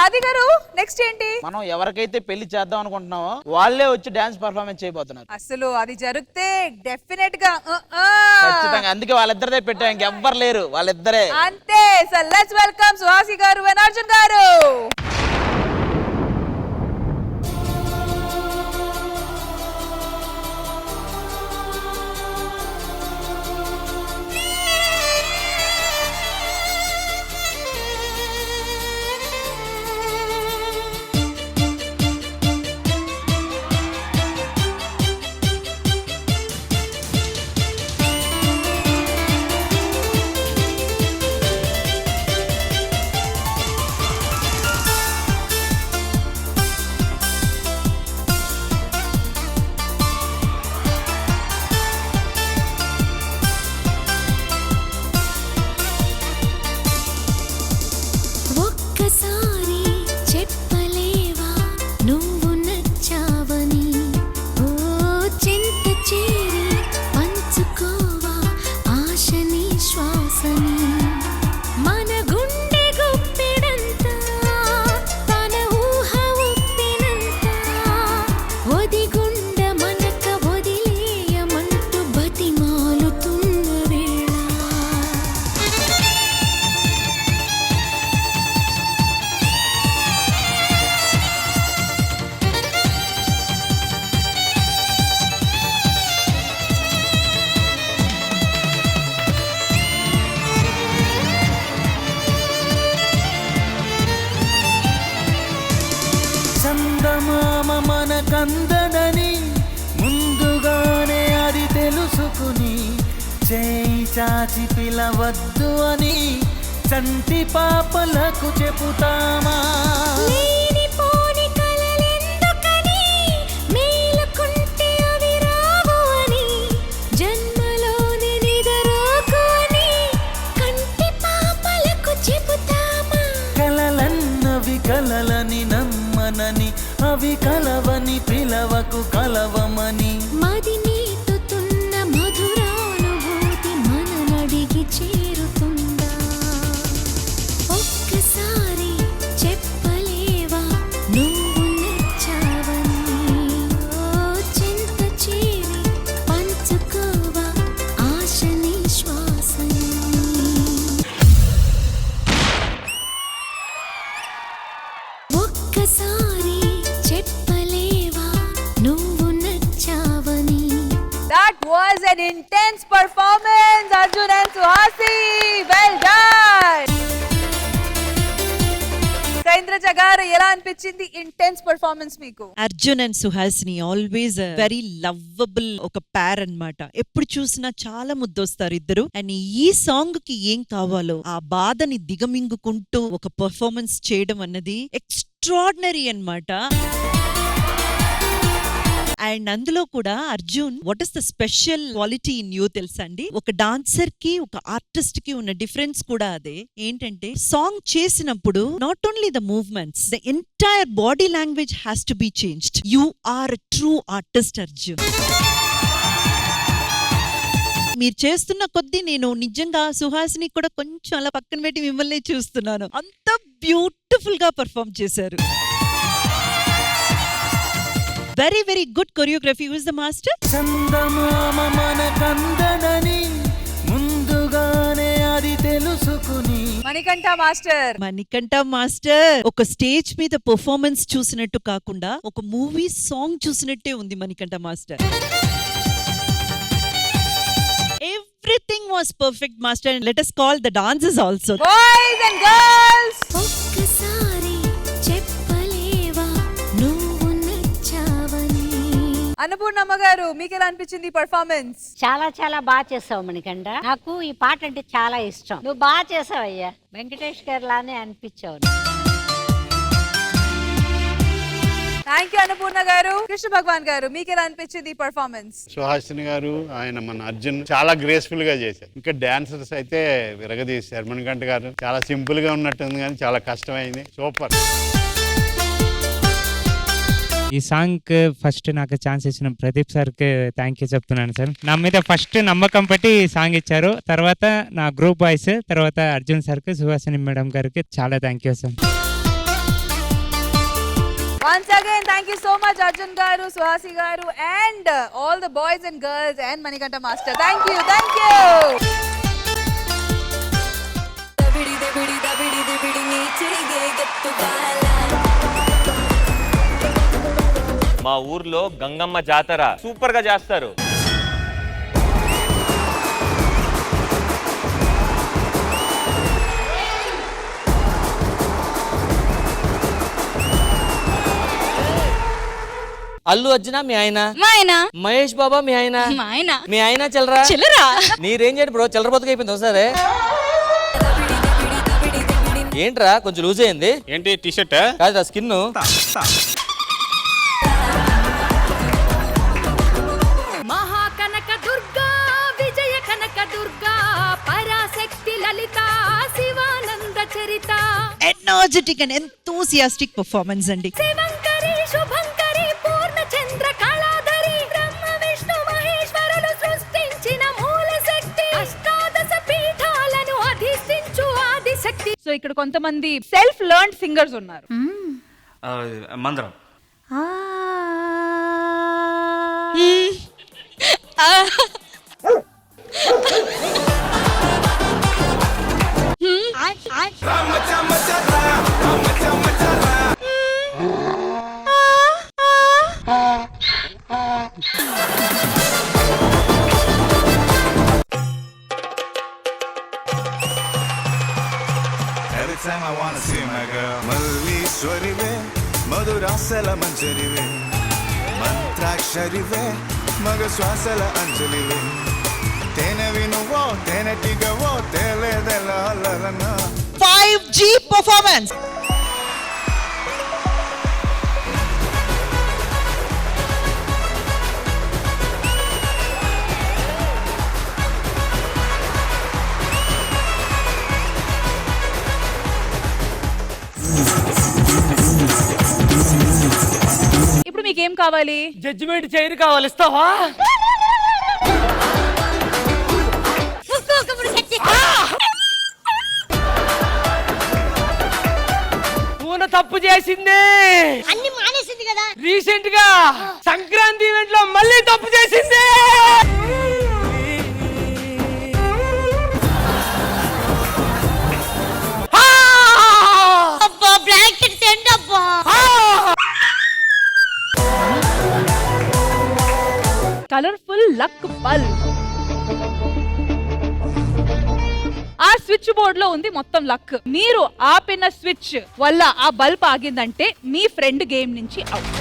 ఆది గారు నెక్స్ట్ ఏంటి? మనం ఎవరికైతే పెళ్లి చేద్దాం అనుకుంటున్నామో వాళ్ళే వచ్చి డాన్స్ పర్ఫార్మెన్స్ చేయబోతున్నారు. అసలు అది జరిగితే డెఫినెట్ గా ఖచ్చితంగా, అందుకే వాళ్ళిద్దరిదే పెట్టాం, ఇంకెవ్వరు లేరు, వాళ్ళిద్దరే అంతే. సో లెట్స్ వెల్కమ్ సుహాసి గారు అండ్ అర్జున్ గారు. కందడని ముందుగానే అది తెలుసుకుని చేయి చాచి పిలవద్దు అని చంటి పాపలకు చెబుతామా? కలలన్నవి కలలని నమ్మనని, అవి కలవని పిలవకు కలవమని. మది నీటుతున్న మధురానుభూతి మననడిగి చేరుతుందా? ఒక్కసారి చెప్పలేవా నువ్వు నచ్చావని? ఓ చింత చేరి పంచుకోవా ఆశ నిశ్వాసని. ఒక్కసారి చెప్పలేవా నువ్వు నచ్చావని? That was an intense performance, Arjun and Suhasi. Well done. Indraja గారు ఎలా అనిపించింది ఇంటెన్స్ పర్ఫార్మెన్స్ మీకు? Arjun and Suhasini always very lovable ఒక పేర్ అన్నమాట. ఎప్పుడు చూసినా చాలా ముద్దొస్తారు ఇద్దరు. అండ్ ఈ సాంగ్ కి ఏం కావాలో ఆ బాధని దిగమింగుకుంటూ ఒక పర్ఫార్మెన్స్ చేయడం అన్నది ఎక్స్ట్రాడినరీ అన్నమాట. అండ్ అందులో కూడా Arjun, what is the special quality in you తెలుసా అండి? ఒక డాన్సర్ కి ఒక ఆర్టిస్ట్ కి ఉన్న డిఫరెన్స్ కూడా అదే. ఏంటంటే సాంగ్ చేసినప్పుడు not only the movements, the entire body language has to be changed. You are a true artist Arjun. మీరు చేస్తున్న కొద్దీ నేను నిజంగా సుహాసిని కూడా కొంచెం అలా పక్కన పెట్టి మిమ్మల్ని చూస్తున్నాను. అంత బ్యూటిఫుల్ గా పర్ఫార్మ్ చేశారు. Very, very good choreography. Who is the master? చందమామ మన కందడని ముందుగానే అది తెలుసుకుని. మణికంఠ మాస్టర్. మణికంఠ మాస్టర్ ఒక స్టేజ్ మీద పర్ఫార్మెన్స్ చూసినట్టు కాకుండా ఒక మూవీ సాంగ్ చూసినట్టే ఉంది Manikanta master. Everything was perfect, master, and let us call the dances also. Boys and girls. ఒక్కసారి చెప్పలేవా నువ్వు నచ్చావని? అన్నపూర్ణమ్మ గారు మీకు ఎలా అనిపించింది పర్ఫార్మెన్స్? చాలా చాలా బాగా చేసావు మణికంఠ. నాకు ఈ పాట అంటే చాలా ఇష్టం. నువ్వు బాగా చేసావయ్యా. వెంకటేష్ గారు లానే అనిపించావు. థ్యాంక్ యూ అన్నపూర్ణ గారు. కృష్ణ భగవాన్ గారు మీకు ఎలా అనిపించింది పర్ఫార్మెన్స్? సుహాసిని గారు, ఆయన మన అర్జున్ చాలా గ్రేస్ఫుల్ గా చేశారు. ఇంకా డాన్సర్స్ అయితే విరగదీశారు. మణికంఠ గారు చాలా సింపుల్ గా ఉన్నట్టుంది కానీ చాలా కష్టమైంది. సూపర్. ఈ సాంగ్ ఫస్ట్ నాకు ఛాన్స్ ఇచ్చిన ప్రదీప్ సార్కి థ్యాంక్ యూ చెప్తున్నాను సార్. నా మీద ఫస్ట్ నమ్మకం పెట్టి సాంగ్ ఇచ్చారు. తర్వాత నా గ్రూప్ బాయ్స్, తర్వాత అర్జున్ సార్కి, సుహాసిని మేడం గారికి చాలా thank you sir. Once again, thank you so much, Arjun Garu, Suhasi Garu, and all the boys and girls and Manikanta Master. Thank you, thank you. మా ఊర్లో గంగమ్మ జాతర సూపర్ గా చేస్తారు. అల్లు అర్జున మీ ఆయన, మా ఆయన మహేష్ బాబా మీ ఆయన, మా ఆయన మీ ఆయన చిల్లరా చిల్లరా నీ రేంజ్ ఏంటి బ్రో? చిల్లర బతుకు అయిపోయింది ఒకసారి. ఏంట్రా కొంచెం లూజ్ అయింది? ఏంటి టీ షర్ట్? కాదు స్కిన్. మహాకనక దుర్గా విజయ కనక దుర్గా పరాశక్తి లలిత శివానంద చరిత ఎనర్జెటిక్ అండ్ ఎంతూసియాస్టిక్ పర్ఫార్మెన్స్ అండి. శివంకరి శుభంకరి పూర్ణ చంద్ర కళాధరి బ్రహ్మ విష్ణు మహేశ్వరులు సృష్టించిన మూల శక్తి అష్టాదశ పీఠాలను అధిష్ఠించు ఆదిశక్తి. సో ఇక్కడ కొంతమంది సెల్ఫ్ లెర్న్డ్ సింగర్స్ ఉన్నారు. మందరం Every time I wanna see my girl మల్లీశ్వరివే మధురాసల మంజరివే మంత్రాక్షరివే మగ శ్వాసల అంజలివే తేనెవి నువ్వో తేనెటిగవో తేలేదెలా 5G performance. ఇప్పుడు మీకేం కావాలి? జడ్జిమెంట్ చైర్ కావాలి, ఇస్తావా? తప్పు చేసింది, అన్ని మానేసింది కదా. రీసెంట్ గా సంక్రాంతి ఈవెంట్ లో మళ్ళీ తప్పు చేసింది. Colourful luck bulb. ఆ స్విచ్ బోర్డ్ లో ఉంది మొత్తం లక్. మీరు ఆపిన స్విచ్ వల్ల ఆ బల్బ్ ఆగిందంటే మీ ఫ్రెండ్ గేమ్ నుంచి out.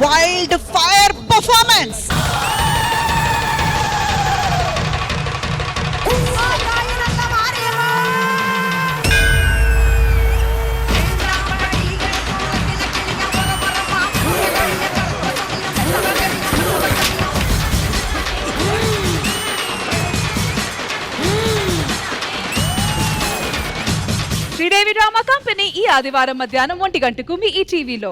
Wild fire performance. Sridevi drama company ఈ ఆదివారం మధ్యాహ్నం 1 గంటకు మీ ఈ టీవీలో.